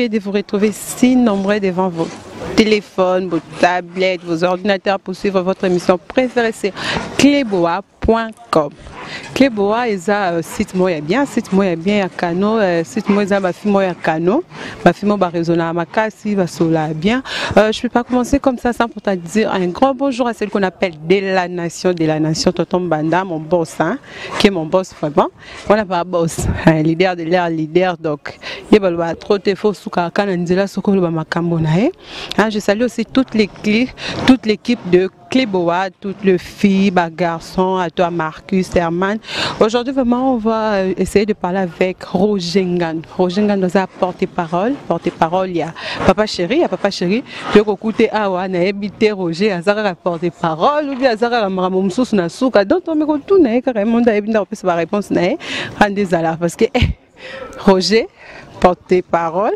heureux de vous retrouver si nombreux devant vos téléphones, vos tablettes, vos ordinateurs pour suivre votre émission préférée. C'est cleboa.com. Cleboa est un site moyen bien, à Kano, site moyen ma fille moyen à Kano, ma fille moyen raisonner à Makasi, va sola bien. Je peux pas commencer comme ça sans pour te dire un grand bonjour à celle qu'on appelle de la nation, Tonton Banda, mon boss, hein, qui est mon boss vraiment. On n'a pas boss, un leader de l'air, leader donc. Il y a trop de faux sous Kanandela, Sokolo Makambonae. Je salue aussi toute l'équipe de Cleboa, toutes les filles, garçons, à toi Marcus, Herman. Aujourd'hui vraiment on va essayer de parler avec Roger Ngan. Roger Ngan nous a porte-parole. Porte-parole, il y a Papa Chéri, je vais écouter Awa, na habité Roger, Azara porte-parole, ou bien Azara Ramamoussous na souka. Donc on me retourne carrément dans la réponse na Andezala parce que Roger porte-parole,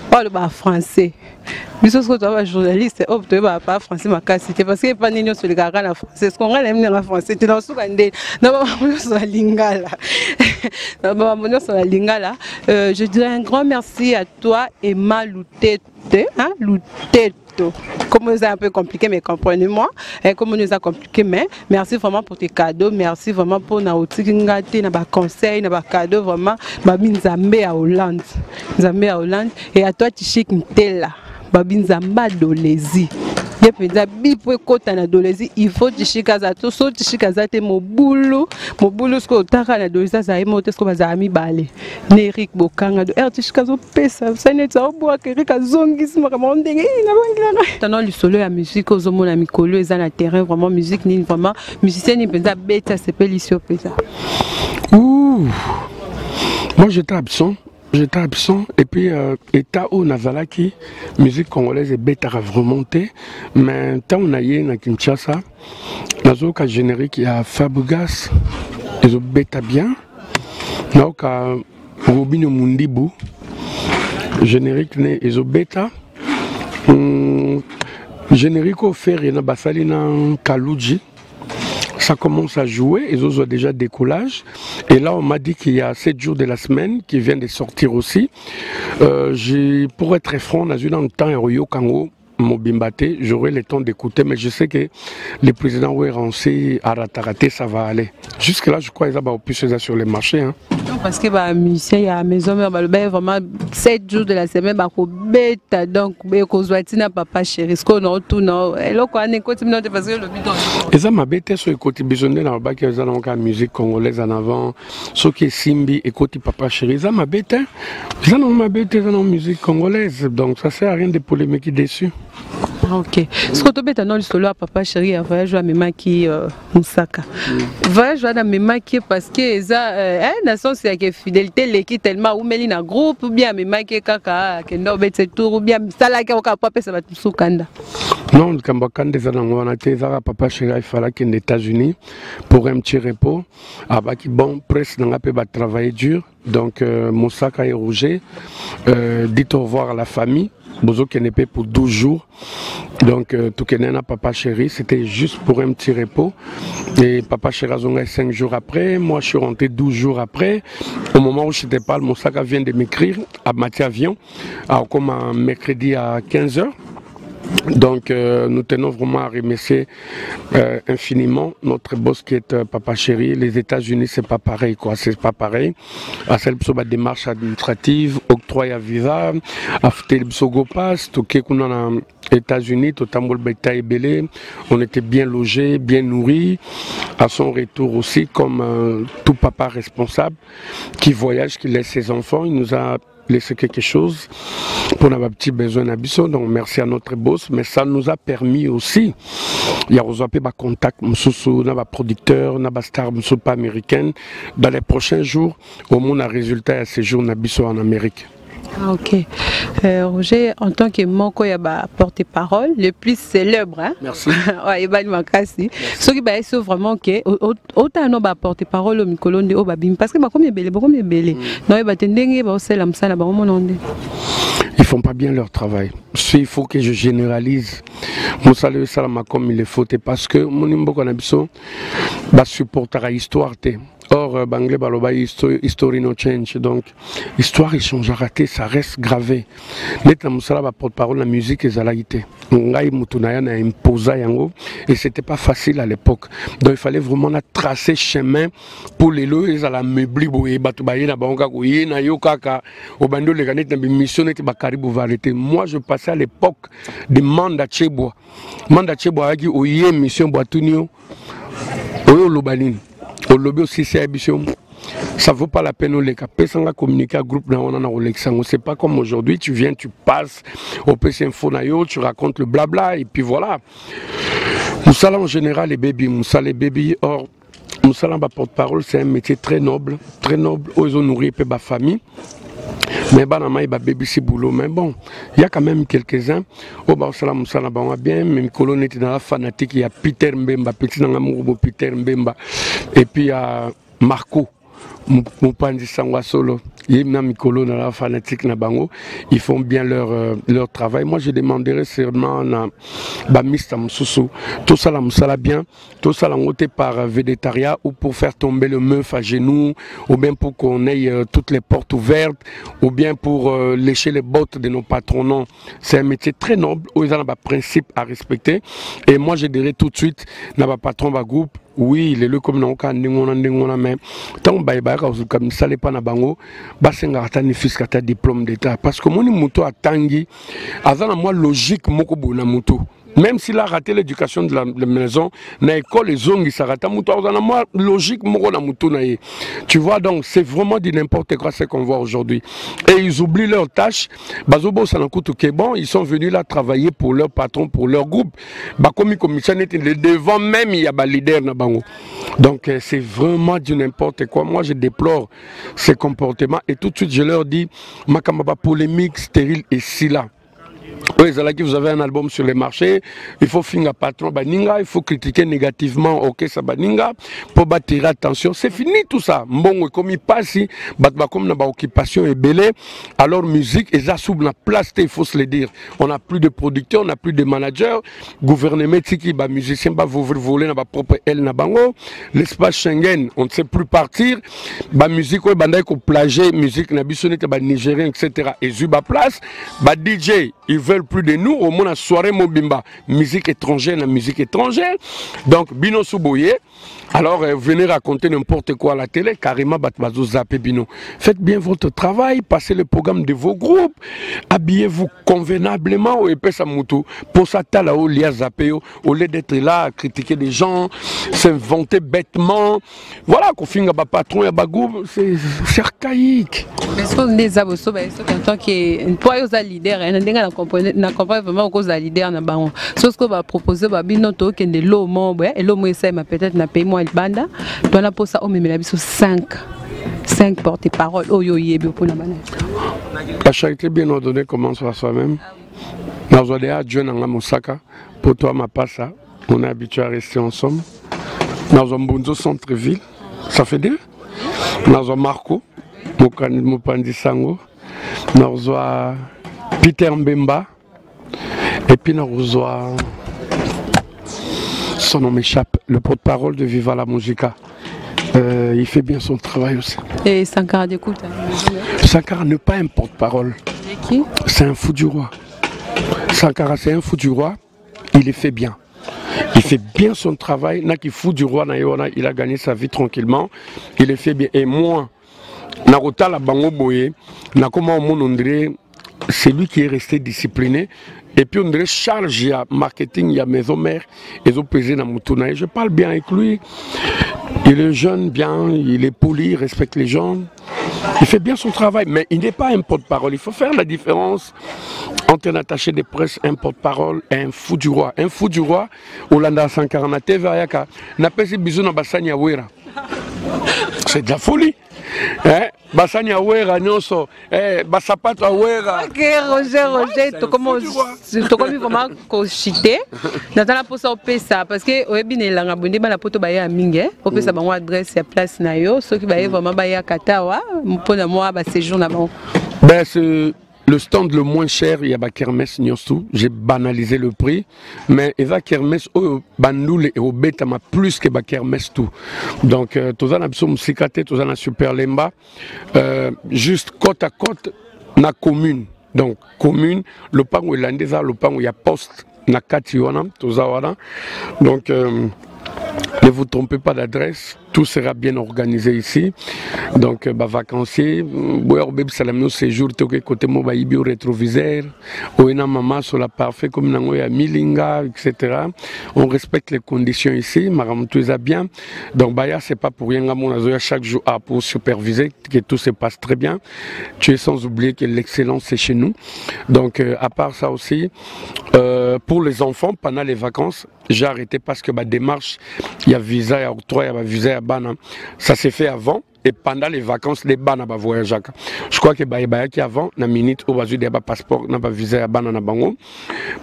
parle français. Mais ce que tu as journaliste, tu n'as pas français ma cassité parce que pas n'importe sur les gars en français. Ce qu'on a l'aimé en français, tu n'as pas de sur la lingala. Sur la lingala. Je dirais un grand merci à toi Emma Louteto, hein, Louteto. Comme nous a un peu compliqué, mais comprenez-moi. Comme nous a compliqué, mais merci vraiment pour tes cadeaux, merci vraiment pour nos conseils, nos cadeaux vraiment. Babinzambe à Hollande, et à toi Tichik Ntela. Babinzamba dolezi. Il faut tishikazato, so tishikazate mobulu sko taka doleza za emote sko bazami bale. Nerik bokanga do tishikazo pesa, ça n'est pas boa kerika zongisi vraiment ndenge na bangila. Tant le solo ya musique aux hommes na mikolo eza na terrain vraiment musique ni vraiment musicien ni penza beta s'appelle ici au pesa. Ouh. Moi j'étais absent. Et puis état où Nazalaki, musique congolaise est bête à remonter, mais tant on a eu na Kinshasa, nazoka générique il y a Fabregas, ils ont bête bien, donc Robinho Mundibu, générique ils ont bêta, générique offert il y a Basalina Kaluji. Ça commence à jouer, ils ont déjà décollage. Et là, on m'a dit qu'il y a 7 jours de la semaine qui viennent de sortir aussi. Pour être très franc, dans un temps, Royo Kango, Mobimbate, j'aurai le temps d'écouter, mais je sais que le président Ouérancé à Rataraté, ça va aller. Jusque-là, je crois qu'ils ont pu faire sur les marchés. Hein. Parce que les musiciens, il y a la maison, vraiment 7 jours de la semaine, bêta donc, Papa Chéri, ce qu'on a tout, non. Et là, on est continué parce que le bidon. Et ça m'a bêté sur le côté bisonné dans le bac, ils ont la musique congolaise en avant, ce qui est Simbi et côté Papa Chéri, ça m'a bêté. Ils ont ma bêté dans la musique congolaise, donc ça sert à rien de polémiquer dessus. Ok. Ce que tu as dit, le solo à Papa Chéri, il va jouer à Memaki Moussaka. Il va jouer à Memaki parce que ça, nation c'est que fidélité l'équipe tellement ou meli na groupe ou bien Memaki kaka que no bet tour ou bien ça là qui a pas ça va tout soukanda. Non, le Kambakande des Anangoanate, Zara Papa Chéri, il fallait qu'il y ait des États-Unis pour un petit repos. Abaki bon presse dans la paix va travailler dur. Donc Moussaka et Roger, dites au revoir à la famille. Bozo qui n'est pas pour 12 jours. Donc, tout Kenena, Papa Chéri, c'était juste pour un petit repos. Et Papa Chéri a 5 jours après. Moi, je suis rentré 12 jours après. Au moment où je n'étais pas, Moussaka vient de m'écrire à Mathieu Avion, comme un mercredi à 15h. Donc nous tenons vraiment à remercier infiniment notre boss qui est Papa Chéri. Les États-Unis c'est pas pareil quoi, c'est pas pareil. À celle de démarche administrative, octroi à visa, à faire le pass, tout qui qu'on a aux États-Unis, tout on était bien logés, bien nourris. À son retour aussi, comme tout papa responsable qui voyage, qui laisse ses enfants, il nous a laisser quelque chose pour nos petits besoins d'habitude. Donc merci à notre boss, mais ça nous a permis aussi, il y a des contacts, nos producteurs, nos stars pas américaines. Dans les prochains jours, au moins un résultat à ces jours en Amérique. Ah, ok. Roger, en tant que Moko Yaba porte-parole, le plus célèbre, hein? Merci. Ouais, Iban Makasi. Ce qui est vraiment que autant non porte-parole au Mikolonde au Babim parce que combien belé. Non, il va tenir au selam ça là-bas au monde. Ils font pas bien leur travail. Il faut que je généralise. Moussa le salama comme il le faut parce que mon imbo qu'on a besoin, supporter à histoire. Or, Banglais Baloba, history no change. Donc, histoire il change raté, ça reste gravé. Net na musala ba porte-parole la musique et zalaïté. Ngai mutunaya na imposa yango et c'était pas facile à l'époque. Donc il fallait vraiment tracer chemin pour les lois et à la meubli boye batu baye na bango koye na yo kaka au bando les ganet na mission était ba karibu varieté. Moi je passais à l'époque de Manda Cheboa. Manda Cheboa qui oye mission boatunio oyo lobanine. Au lobby aussi c'est ambition. Ça vaut pas la peine les capes sans communiquer à groupe dans on a c'est pas comme aujourd'hui tu viens tu passes au PC Info Nayo tu racontes le blabla et puis voilà. Moussala en général les baby or Moussala porte-parole c'est un métier très noble où ils ont nourri ma famille. Mais banama il baby si boulot mais bon il y a quand même quelques-uns au salam salam bien même colonne était dans la fanatique il y a Peter Mbemba petit dans amour Peter Mbemba et puis il y a Marco Mupandi Sangwa Solo Yemna Mikolo dans la fanatique na bango ils font bien leur travail. Moi je demanderais seulement na Bamista Msusu tout ça la musala bien tout ça l'engoté par végétariat ou pour faire tomber le meuf à genoux ou bien pour qu'on ait toutes les portes ouvertes ou bien pour lécher les bottes de nos patrons. Non, c'est un métier très noble où ils ont un principe à respecter et moi je dirais tout de suite na patron va groupe. Oui, les lieux comme n'ont mais tant que comme ça n'est pas na bango, basenga atani fiskata diplôme d'état parce que mon muto a tangi, azana moi logique moko bona muto. Même s'il a raté l'éducation de la maison, na école les ongis ça rate muto azana moi logique moko na muto na ye. Tu vois donc c'est vraiment du n'importe quoi ce qu'on voit aujourd'hui. Et ils oublient leurs tâches. Bazobo sanakutu ke bon, ils sont venus là travailler pour leur patron, pour leur groupe. Ba comme commission était devant même il y a ba leader na bango. Donc c'est vraiment du n'importe quoi. Moi je déplore ces comportements et tout de suite je leur dis makamaba polémique stérile et si là. Oui, vous avez un album sur les marchés, il faut finir patron baninga, il faut critiquer négativement ok ça baninga pour attirer attention. C'est fini tout ça. Bon, comme il passe, comme na occupation est belé, alors musique et ça sous la place, il faut se le dire. On n'a plus de producteurs, on n'a plus de managers, gouvernement qui ba musicien ba voler na ba propre elle na bango, l'espace Schengen, on ne sait plus partir, ba musique ouais bandai ko plager musique na bisonete ba nigérien etc. et zuba place, ba DJ ils veulent plus de nous, au moins la soirée Mobimba, musique étrangère, la musique étrangère. Donc, Bino Souboye, alors venez raconter n'importe quoi à la télé, carrément, Batbazo Zappé Bino. Faites bien votre travail, passez le programme de vos groupes, habillez-vous convenablement au épais Samoutou, pour ça, là au lieu Zappéo, au lieu d'être là à critiquer des gens, s'inventer bêtement. Voilà, qu'on finit à patron et à bagou, c'est archaïque. Est-ce que les abosso, en tant que leader, na comprendre vraiment cause à leader na bango ce que va proposer ba binoto que de l'homme et l'homme essaie ma peut-être na pays moi banda doit na posa o memela biso 5 porte-parole oyo yebi pour na bana la charité bien ordonnée commence par soi-même. Nous avons déjà Dieu na Mosaka pour toi ma passa on est habitué à rester ensemble. Nous avons Bonzo centre-ville ça fait deux. Nous avons Marco Mopandi Sango. Nous avons Peter Mbemba et puis nous reçoit son nom m'échappe, le porte-parole de Viva la Musica. Il fait bien son travail aussi. Et Sankara d'écoute. Sankara n'est pas un porte-parole. Qui? C'est un fou du roi. Sankara c'est un fou du roi, il le fait bien. Il fait bien son travail, n'a qui fou du roi, il a gagné sa vie tranquillement, il le fait bien. Et moi, Narota la bango boye, na comment on dirait c'est lui qui est resté discipliné. Et puis on dirait charge, il y a marketing, il y a maison mère, ils ont pesé dans mon tournage. Je parle bien avec lui. Il est jeune, bien, il est poli, il respecte les gens. Il fait bien son travail, mais il n'est pas un porte-parole. Il faut faire la différence entre un attaché de presse, un porte-parole et un fou du roi. Un fou du roi, Olanda Sankara na TV Ayaka, n'a pas bisous dans Bassania Wera. C'est de la folie. Bassani Awera, Nyonso, Bassapato Awera. Ok, Roger, tu commences vraiment à chiter. Dans la poste au PESA, parce que au Ebine, la Rabonde, la poto baya mingue, au PESA, mon adresse et place nayo, ceux qui baillent vraiment baya Katawa, pour moi, séjour là-bas. Ben, le stand le moins cher, il y a la kermesse Nyosu. J'ai banalisé le prix, mais il y a la kermesse au Bandoule et au Betama plus que la kermesse tout. Donc, tout ça, nous sommes tout ça, super lemba, juste côte à côte, na commune. Donc, commune, le pan où il y a le pan où il y a poste, na Katiwana, tout ça, voilà. Donc, ne vous trompez pas d'adresse, tout sera bien organisé ici. Donc, vacanciers, salam séjour, côté bio rétroviseur, maman sur la parfait comme Milinga, etc. On respecte les conditions ici, madame tout est bien. Donc, c'est pas pour rien à chaque jour pour superviser que tout se passe très bien. Tu es sans oublier que l'excellence c'est chez nous. Donc, à part ça aussi, pour les enfants, pendant les vacances, j'ai arrêté parce que ma démarche, il y a visa, il y a octroi, il y a visa, il y a bana. Ça s'est fait avant et pendant les vacances, les bana va voyager. Je crois que qui avant, na minute où vas-y des passeport, na visa, il y a bana na bango.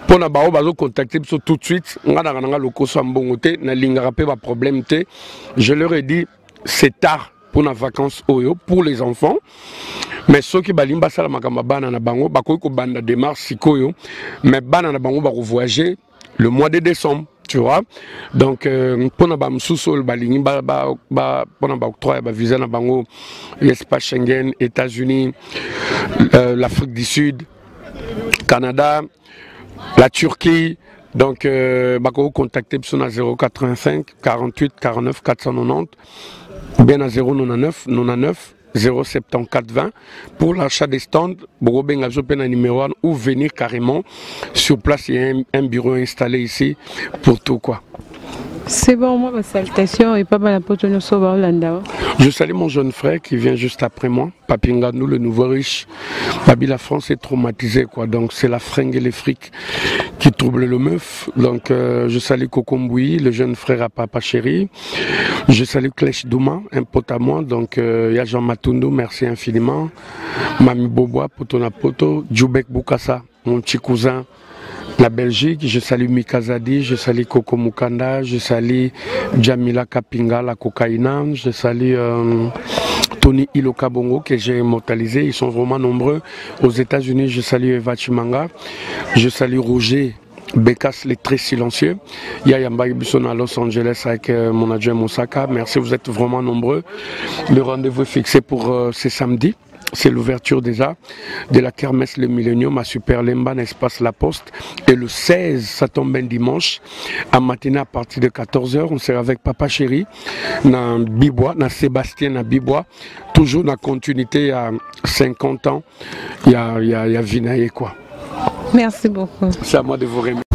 Pour na bao bazo contacter tout de suite, on a le coso mbongote, na lingarapé va problème te. Je leur ai dit, c'est tard pour les vacances oyo pour les enfants. Mais ceux qui balimba sala makamba bana na bango, bakoy ko banda démarche sikoyo, mais bana na bango va voyager le mois de décembre. Tu vois, donc pour nous sous-sol balingi pour nous octroyer visa na bango l'espace Schengen, États-Unis, l'Afrique du Sud, Canada, la Turquie. Donc bako contacter sur 085 48 49 490 ou bien à 099 99 074 20 pour l'achat des stands, numéro 1 ou venir carrément sur place. Il y a un bureau installé ici pour tout quoi. C'est bon, moi, ma salutation et pas mal à. Je salue mon jeune frère qui vient juste après moi, Papinganou, le nouveau riche. Babi, la France est traumatisée, quoi. Donc, c'est la fringue et les frics qui troublent le meuf. Donc, je salue Kokomboui, le jeune frère à Papa Chéri. Je salue Klech Douma, un pote à moi. Donc, il y a Jean Matundu, merci infiniment. Mami Boboa, Potona Poto, Djoubek Boukassa, mon petit cousin. La Belgique, je salue Mika Zadi, je salue Koko Mukanda, je salue Jamila Kapinga, la cocaïna, je salue Tony Iloka Bongo que j'ai immortalisé, ils sont vraiment nombreux. Aux États-Unis, je salue Eva Chimanga, je salue Roger Bekas, les très silencieux. Il y a Yamba Ibusson à Los Angeles avec mon adjoint Moussaka. Merci, vous êtes vraiment nombreux. Le rendez-vous est fixé pour ce samedi. C'est l'ouverture déjà de la kermesse Le Millennium à Super Lemba, espace La Poste. Et le 16, ça tombe un dimanche, à matinée à partir de 14h, on sera avec Papa Chéri, dans Bibois, dans Sébastien, dans Bibois. Toujours dans la continuité à 50 ans, il y a Vinaye quoi. Merci beaucoup. C'est à moi de vous remercier.